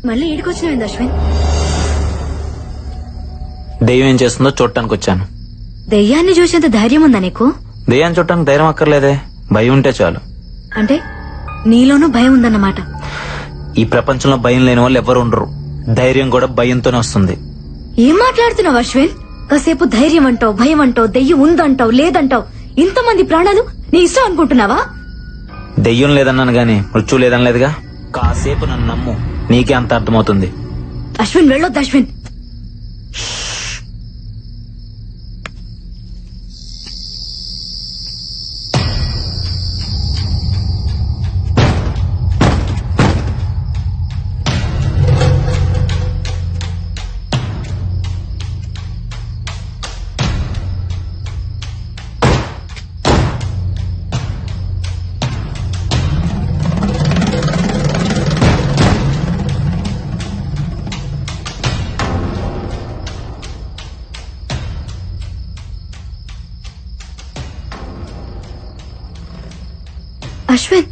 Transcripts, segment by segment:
మళ్ళీ ఈడికొచ్చినాయండి అశ్విన్. దెయ్యం ఏం చేస్తుందో చూడటానికి వచ్చాను. దెయ్యాన్ని చూసేంత ధైర్యం ఉందా నీకు? దెయ్యాన్ని చూడటానికి ధైర్యం అక్కర్లేదే, భయం ఉంటే చాలు. అంటే నీలోనూ భయం ఉందన్నమాట. ఈ ప్రపంచంలో భయం లేని వాళ్ళు ఎవరు ఉండరు. ధైర్యం కూడా భయంతోనే వస్తుంది. ఏం మాట్లాడుతున్నావు అశ్విన్? కాసేపు ధైర్యం అంటావు, భయం అంటావు, దెయ్యం ఉందంటావు, లేదంటావు. ఇంతమంది ప్రాణాలు నీ ఇష్టం అనుకుంటున్నావా? దెయ్యం లేదన్నాను గాని మృత్యు లేదనలేదుగా. కాసేపు నన్ను నమ్ము, నీకే అంత అర్థమవుతుంది. అశ్విన్ వెళ్ళొద్దు అశ్విన్. అశ్విన్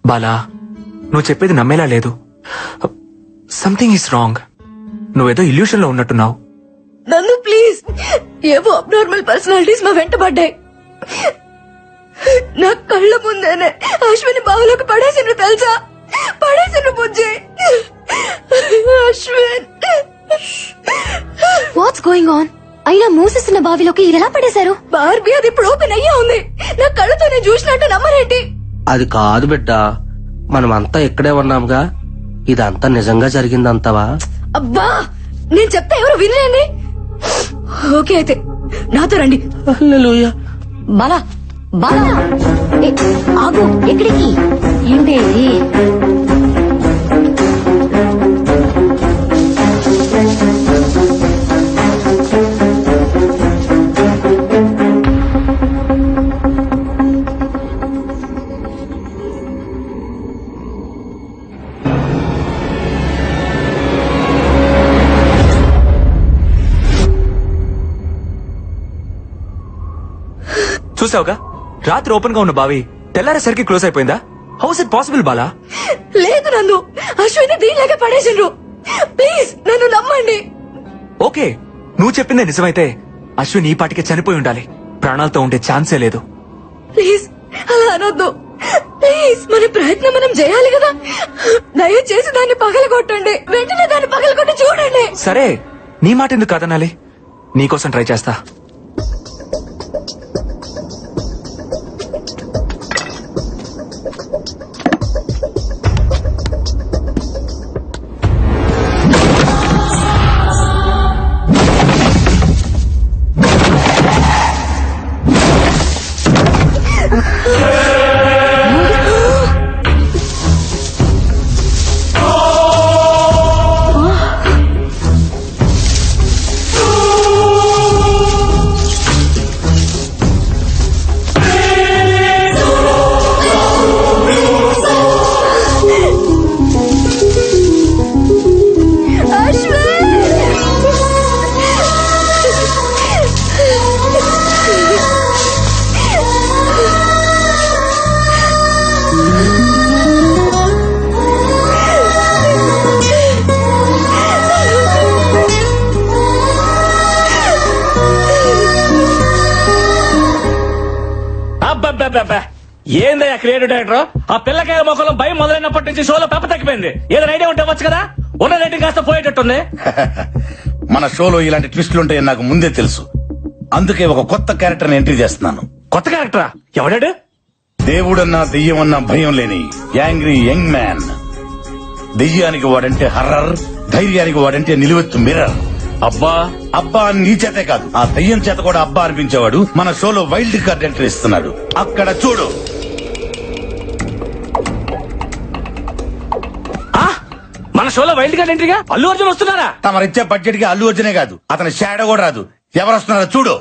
బాలా, నువ్వు చెప్పేది నమ్మేలా లేదు. Something is wrong. నువ్వేదో ఇల్యూషన్ లో ఉన్నట్టున్నావు. నన్ను ప్లీజ్, ఏవో అబ్నార్మల్ పర్సనాలిటీస్ మా వెంట పడ్డాయి. నా కళ్ళ ముందేనే అశ్విని బావిలోకి పడేసిన తెలుసా? పడేసిన బుజ్జి. Ashwin, what's going on? అయినా మూసేసిన బావిలోకి ఇలా పడేశారు? బార్బీ, అది ఇప్పుడు ఓపెన్ అయ్యే ఉంది. నా కళ్ళతో నేను చూసినట్టు నమ్మరేంటి? అది కాదు బిడ్డ, మనమంతా ఇక్కడే ఉన్నాంగా. ఇదంతా నిజంగా జరిగిందంతావా? అబ్బా, నేను చెప్తే ఎవరు వినలేండి. ఓకే అయితే నాతో రండి. హల్లెలూయా. బాలా, బాలా, ఆగు. ఎక్కడికి? ఏంటి చూసావుగా, రాత్రి ఓపెన్ గా ఉన్న బావి తెల్లారేసరికి క్లోజ్ అయిపోయిందా? House it possible Bala? లేదు నన్ను అశ్విని దీనిలాగా పడేసిండ్రు. ప్లీజ్ నన్ను నమ్మండి. ఓకే, నువ్వు చెప్పిందే నిజమైతే అశ్విన్ ఈ పాటికే చనిపోయి ఉండాలి. ప్రాణాలతో ఉండే ఛాన్సే లేదు. ప్లీజ్ అలా అనొద్దు. ప్లీజ్ మన ప్రయత్నం మనం చేయాలి కదా. దయచేసి దాన్ని పగలగొట్టండి. వెంటనే దాన్ని పగలగొట్టి చూడండి. సరే, నీ మాట ఎందుకు కాదనాలి? నీకోసం ట్రై చేస్తా. ఏందయ్యా క్రియేటివ్ డైరెక్టర్? ఆ పిల్లకాయల మొక్కలో భయం మొదలైనప్పటి నుంచి షోలో పెప్ప తగ్గిపోయింది. ఏదైనా ఐడియా ఉంటే వచ్చు కదా. ఉన్న రేటింగ్ కాస్త పోయేటట్టుంది. మన షోలో ఇలాంటి ట్విస్టులు ఉంటాయని నాకు ముందే తెలుసు. అందుకే ఒక కొత్త క్యారెక్టర్ ఎంట్రీ చేస్తున్నాను. కొత్త క్యారెక్టరా? ఎవడాడు? దేవుడన్నా దెయ్యమన్నా భయం లేని యాంగ్రీ యంగ్ మ్యాన్. దెయ్యానికి వాడంటే హర్రర్, ధైర్యానికి వాడంటే నిలువెత్తు మిర్రర్. అబ్బా అబ్బా అని నీ చేతే కాదు, ఆ దెయ్యం చేత కూడా అబ్బా అనిపించేవాడు మన షోలో వైల్డ్ కార్డ్ ఎంట్రీ ఇస్తున్నాడు. అక్కడ చూడు. మన షోలో వైల్డ్ కార్డ్ ఎంట్రీగా అల్లు అర్జున్ వస్తున్నారా? తమరిచ్చే బడ్జెట్ కి అల్లు అర్జునే కాదు, అతని షాడో కూడా రాదు. ఎవరు వస్తున్నారో చూడు.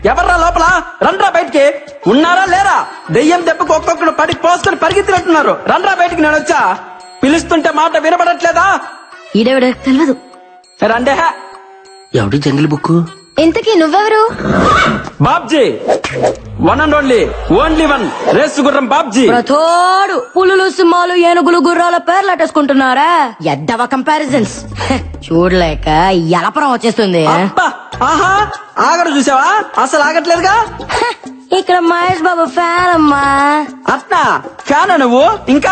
ఎవర్రా లోపల? రండ్రా బయటికి. ఉన్నారా లేరా? దెయ్యం దెబ్బకు ఒక్కొక్కడు పడికి పోసుకొని పరిగెత్తినట్టున్నారు. రండ్రా బయటికి. నేను వచ్చా పిలుస్తుంటే మాట వినపడట్లేదా? ఈడెవడ తెలియదు. రండే. ఎవడి జంగిల్ బుక్? ఇంతకీ నువ్వెవరు? Babji, one and only one race గుర్రం బాబ్జీ. ప్రతోడు పులులు, సింహాలు, ఏనుగులు, గుర్రాల పేర్లు అట్టేసుకుంటున్నారా? ఎద్దవ కంపారిజన్స్ చూడలేక ఎలపరం వచ్చేస్తుంది. అబ్బా, ఆహా, ఆగడు చూసావా? అసలు ఆగట్లేదుగా. ఇక్కడ మహేష్ బాబు ఫ్యాన్ అమ్మా. అట్నా? ఫ్యాన్ నువ్వు? ఇంకా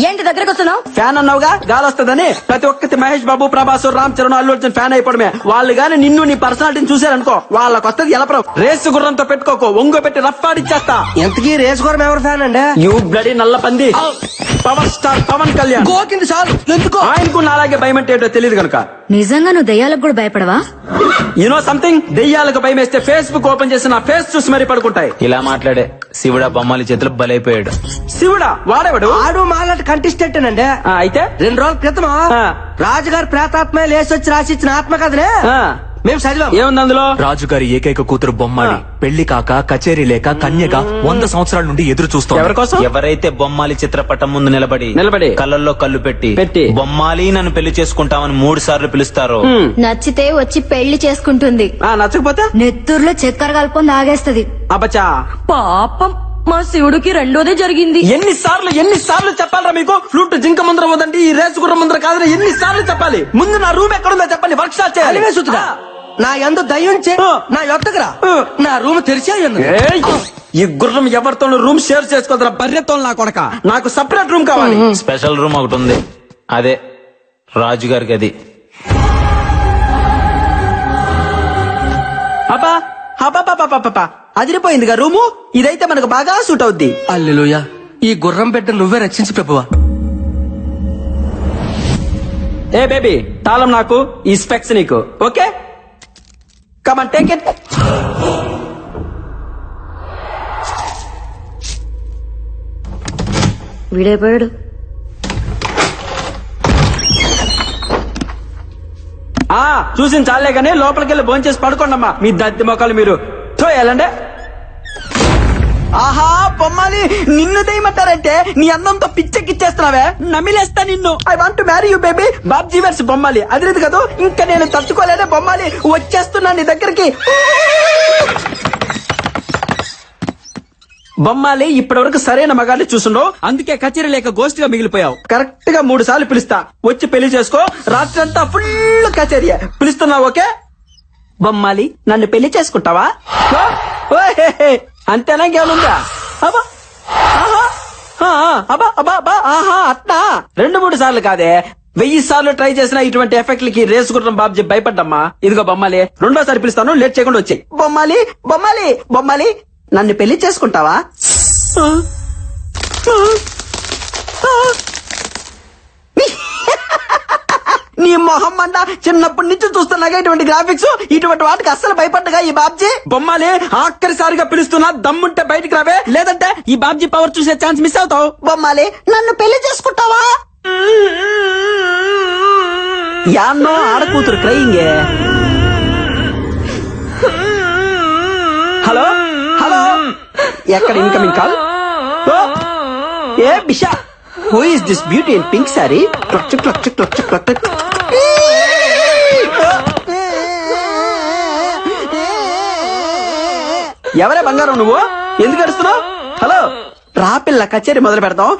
ఏంటి దగ్గరకు వస్తున్నావు? ఫ్యాన్ అన్నావుగా, గాలి వస్తుందని. ప్రతి ఒక్కటి మహేష్ బాబు, ప్రభాస్, రామ్ చరణ్, అల్లు అర్జున్ ఫ్యాన్ అయిపోవడమే. వాళ్ళు గాని నిన్ను నీ పర్సనాలిటీని చూసారనుకో, వాళ్ళకి వస్తుంది ఎలపరం. రేసు గుర్రంతో పెట్టుకోకో, ఒంగో పెట్టి రఫ్ ఆడిచ్చేస్తా. ఎంతకీ రేసు గుర్రం ఎవరు ఫ్యాన్ అండి? యూ బ్లడీ నల్ల పంది. Power star Pawan Kalyan. గోకింది చాలు. ఎందుకో ఆయనకు అలాగే భయం అంటే ఏంటో తెలియదు కనుక. నిజంగా నువ్వు దయ్యాలకు కూడా భయపడవా? యూనో సంథింగ్, దెయ్యాలకు భయం వేస్తే ఫేస్బుక్ ఓపెన్ చేసి నా ఫేస్ చూసి మరీ పడుకుంటాయి. ఇలా మాట్లాడే శివుడా బొమ్మాలి చేతులు బలైపోయాడు. శివుడా? వాడేవాడు? ఆడు మాలాంటి కంటెస్టెంట్ అండి. అయితే 2 రోజుల క్రితం రాజుగారు ప్రేతాత్మ లేసొచ్చి రాసిచ్చిన ఆత్మకథనే మేము చదివాం. ఏముంది అందులో? రాజుగారి ఏకైక కూతురు బొమ్మాలి పెళ్లి కాక కచేరీ లేక కన్యగా 100 సంవత్సరాల నుండి ఎదురు చూస్తోంది. ఎవరి కోసం? ఎవరైతే బొమ్మాలి చిత్రపటం ముందు నిలబడి కళ్ళల్లో కళ్ళు పెట్టి బొమ్మాలి నన్ను పెళ్లి చేసుకుంటామని 3 సార్లు పిలుస్తారో, నచ్చితే వచ్చి పెళ్లి చేసుకుంటుంది. నచ్చకపోతే నెత్తూరులో చక్కెర కలుపుకొని ఆగేస్తది. అబ్బచా, పాపం మా శివుడికి రెండోదే జరిగింది. ఎన్నిసార్లు చెప్పాలరా మీకు? ఫ్లూట్ జింక ముందర పోదండి, ఈ రేసు గుర్రం ముందర కాదని ఎన్నిసార్లు చెప్పాలి? ముందు నా రూమ్ ఎక్కడుందో చెప్పండి, వర్క్ షాప్ చేయాలి. నా ఎందు దయ్యం నా యొక్కరా నా రూమ్ తెరిచే ఉంది. ఈ గుర్రం ఎవరితోనూ రూమ్ షేర్ చేసుకోదరా బర్రెతో నా కొడక. నాకు సపరేట్ రూమ్ కావాలి. స్పెషల్ రూమ్ ఒకటి ఉంది, అదే రాజుగారికి. అది అబ్బా అదిరిపోయిందిగా రూము. ఇదైతే మనకు బాగా సూట్ అవుద్ది. అల్లెలుయా, ఈ గుర్రం బిడ్డ నువ్వే రక్షించు ప్రభువా. ఏ బేబీ, తాళం నాకు, ఈ స్పెక్స్ నీకు. Okay, come on take it. వీడైపోయాడు. చూసిన చాలే గానీ లోపలికి వెళ్ళి భోంచేసి పడుకోండమ్మా. మీ దత్తి మొక్కలు మీరు వెళ్ళండి. ఆహా బొమ్మాలి, నిన్ను దయమంటారంటే నీ అందంతో పిచ్చెక్కిచ్చేస్తున్నావే, నమిలేస్తా నిన్ను. I want to marry you baby. Babji వర్స్ బొమ్మాలి, అదిలేదు కదా. ఇంకా నేను తట్టుకోలేనే బొమ్మాలి, వచ్చేస్తున్నా నీ దగ్గరికి. బొమ్మాలి, ఇప్పటి వరకు సరైన మగాన్ని చూసుండవు, అందుకే కచేరీ లేక గోస్ట్ గా మిగిలిపోయావు. కరెక్ట్ గా 3 సార్లు పిలుస్తా, వచ్చి పెళ్లి చేసుకో. రాత్రంతా ఫుల్ కచేరీ. పిలుస్తున్నావు ఓకే? బొమ్మాలి, నన్ను పెళ్లి చేసుకుంటావా? అంతేనా, ఇంకేముందా? అబ్బా అబ్బా అబ్బా అబ్బా, ఆహా అట్నా 2-3 సార్లు కాదే, 1000 సార్లు ట్రై చేసిన ఇటువంటి ఎఫెక్ట్లకి రేసుకుంటున్న బాబ్జీ భయపడ్డమ్మా. ఇదిగో బొమ్మాలి, 2వ సారి పిలుస్తాను, లేట్ చేయకుండా వచ్చాయి. బొమ్మాలి బొమ్మాలి బొమ్మాలి, నన్ను పెళ్లి చేసుకుంటావా? నీ మొహం అంట, చిన్నప్పటి నుంచి చూస్తున్నాగా ఇటువంటి గ్రాఫిక్స్, ఇటువంటి వాటికి అస్సలు భయపడ్డగా ఈ బాబ్జీ. బొమ్మాలి, ఆఖరిసారిగా పిలుస్తున్నా, దమ్ముంటే బయటికి రావే, లేదంటే ఈ బాబ్జీ పవర్ చూసే ఛాన్స్ మిస్ అవుతావు. బొమ్మాలి, నన్ను పెళ్లి చేసుకుంటావా? యాన్నో ఆడకూతురు క్రయింగే. హలో హలో, ఎక్కడ incoming call? A Bisha, who is this beauty in pink sorry? ఎవరే బంగారం నువ్వు? ఎందుకు అడుస్తున్నావు? హలో రా పిల్ల, కచేరీ మొదలు పెడతాం.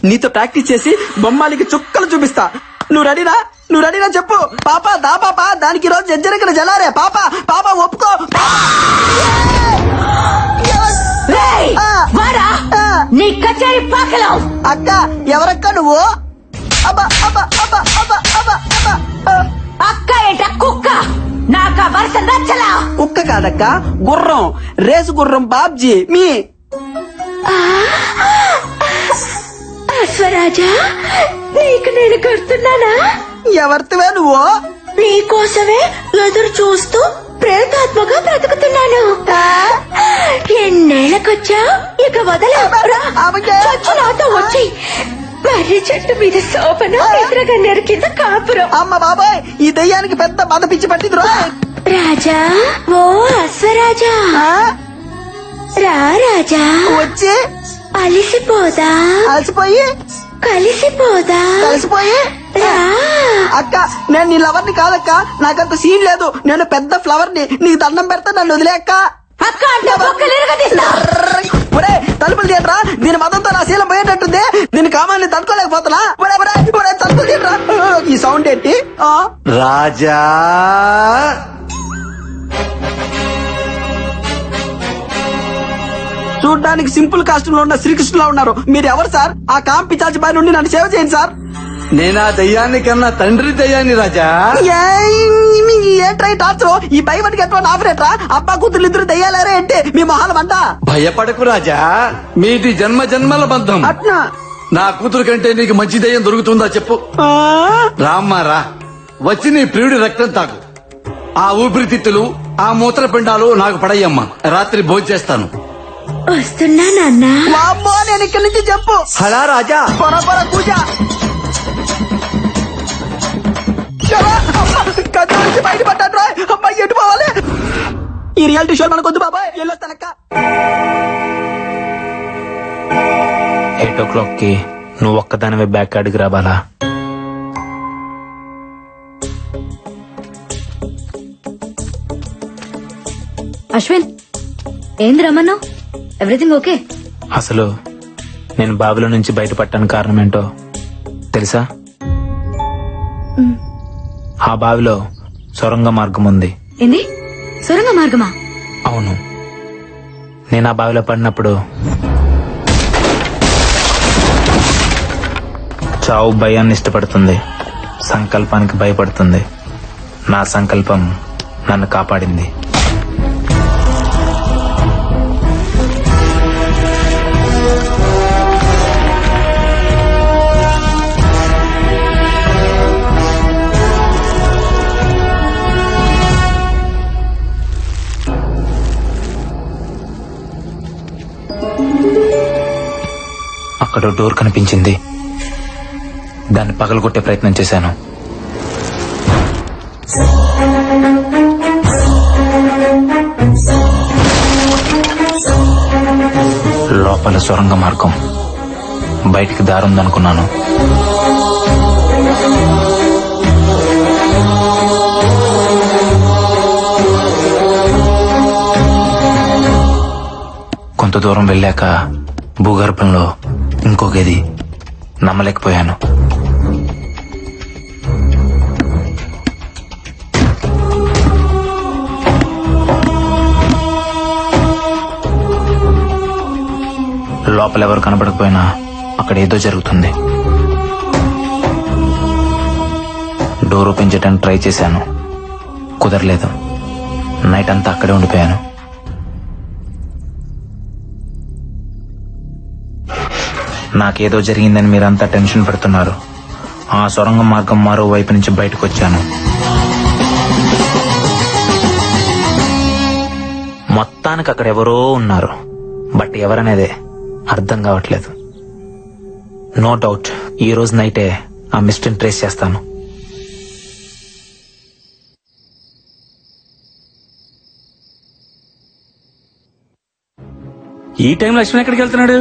నీతో ప్రాక్టీస్ చేసి బొమ్మాలికి చుక్కలు చూపిస్తా. నువ్వు రెడీనా? నువ్వు రెడీనా చెప్పు. పాప దా పాప, దానికి రోజు జజ్జరికల జలారే. పాప పాప ఒప్పుకో. నీ కచేరీ పాకలో. అక్క ఎవరక్క నువ్వు? అబ్బా అబ్బా అబ్బా అబ్బా అబ్బా అబ్బా. అక్క ఏంట కుక్క? నాకా వరుస నచ్చలా. కుక్క కాదక్క, గుర్రం, రేసు గుర్రం బాబ్జీ. మీ అశ్వరాజా, నీకు నేను కడుతున్నానా? ఎవరితోవే నువ్వు? నీకోసమే ఎదురు చూస్తూ ప్రేతాత్మగా బ్రతుకుతున్నాను. ఎన్నేళ్ళకొచ్చా, ఇక వదలా. చచ్చు నాతో వచ్చి మర్రి చెట్టు మీద సోపను, ఎదురుగా నెరికింద కాపురం. అమ్మ బాబాయ్, ఈ దయ్యానికి పెద్ద బాధ పిచ్చి పట్టింది. రాజా, ఓ అశ్వరాజా, రా రాజా, వచ్చి అలిసిపోదా? అలసిపోయి కలిసిపోదా? కలిసిపోయి. అక్క, నేను నీ లవర్ ని కాదక్క, నాకంత సీన్ లేదు. నేను పెద్ద ఫ్లవర్ ని, నీకు దండం పెడతా, నన్ను వదిలే అక్క. అక్క అంటే బొక్కలేరుగదీస్తా. ఒరే తలుపులు తీయట్రా, దీని మతంతో నా శీలం పోయేటట్టుంది. దీని కామాన్ని తట్టుకోలేకపోతున్నా. తలుపులు తీయట్రా. ఈ సౌండ్ ఏంటి? రాజా, చూడ్డానికి సింపుల్ కాస్ట్యూమ్ లో ఉన్న శ్రీకృష్ణులా ఉన్నారు. మీరు ఎవరు సార్? ఆ కాంపి చాచి బారి నుండి నన్ను సేవ చేయండి సార్. నేనా దయ్యాన్ని కన్నా తండ్రి దయ్యాన్ని రాజా. ఏంట్రై టార్చర్? ఈ భయపడికి ఎటువంటి ఆఫరేట్రా? అబ్బా కూతురు ఇద్దరు దయ్యాలారే అంటే మీ మొహాలం అంట. భయపడకు రాజా, మీది జన్మ జన్మల బంధం. అట్నా? నా కూతురు కంటే నీకు మంచి దయ్యం దొరుకుతుందా చెప్పు. రామ్మా రా, వచ్చి నీ ప్రియుడి రక్తం తాకు. ఆ ఊపిరితిత్తులు, ఆ మూత్రపిండాలు నాకు పడయ్యమ్మా. రాత్రి భోంచేస్తాను. వస్తున్నా నాన్న. వామ్మో, నేను ఇక్కడి నుంచి చెప్పు. హలా రాజా, పొర పూజ కథ నుంచి బయటపడ్డాడు రా. అబ్బాయి ఎటు పోవాలి? ఈ రియాలిటీ షో మనకొద్దు బాబాయ్, వెళ్ళొస్తానక్క. 8 o'clock కి నువ్వు ఒక్కదానివే బ్యాక్ అడిగి రావాలా? అశ్విన్, ఏంది రమ్మన్నావు? Everything okay? అసలు నేను బావిలో నుంచి బయటపడటానికి కారణం ఏంటో తెలుసా? ఆ బావిలో సొరంగ మార్గం ఉంది. ఏంది, సొరంగ మార్గమా? అవును, నేను ఆ బావిలో పడినప్పుడు చావు భయాన్ని ఇష్టపడుతుంది, సంకల్పానికి భయపడుతుంది. నా సంకల్పం నన్ను కాపాడింది. అక్కడో డోర్ కనిపించింది. దాన్ని పగలగొట్టే ప్రయత్నం చేశాను. లోపల సొరంగ మార్గం, బయటికి దారుందనుకున్నాను. కొంత దూరం వెళ్ళాక భూగర్భంలో ఇంకో గది. నమ్మలేకపోయాను. లోపల ఎవరు కనబడకపోయినా అక్కడ ఏదో జరుగుతుంది. డోర్ ఓపెన్ చేయడానికి ట్రై చేశాను, కుదరలేదు. నైట్ అంతా అక్కడే ఉండిపోయాను. నాకేదో జరిగిందని మీరంతా టెన్షన్ పెడుతున్నారు. ఆ సొరంగ మార్గం మరో వైపు నుంచి బయటకు వచ్చాను. మొత్తానికి అక్కడ ఎవరో ఉన్నారు, బట్ ఎవరనేదే అర్థం కావట్లేదు. నో డౌట్ ఈ రోజు నైటే ఆ మిస్టరీని ట్రేస్ చేస్తాను. ఈ టైంలో లక్ష్మణ్ ఎక్కడికి వెళ్తున్నాడు?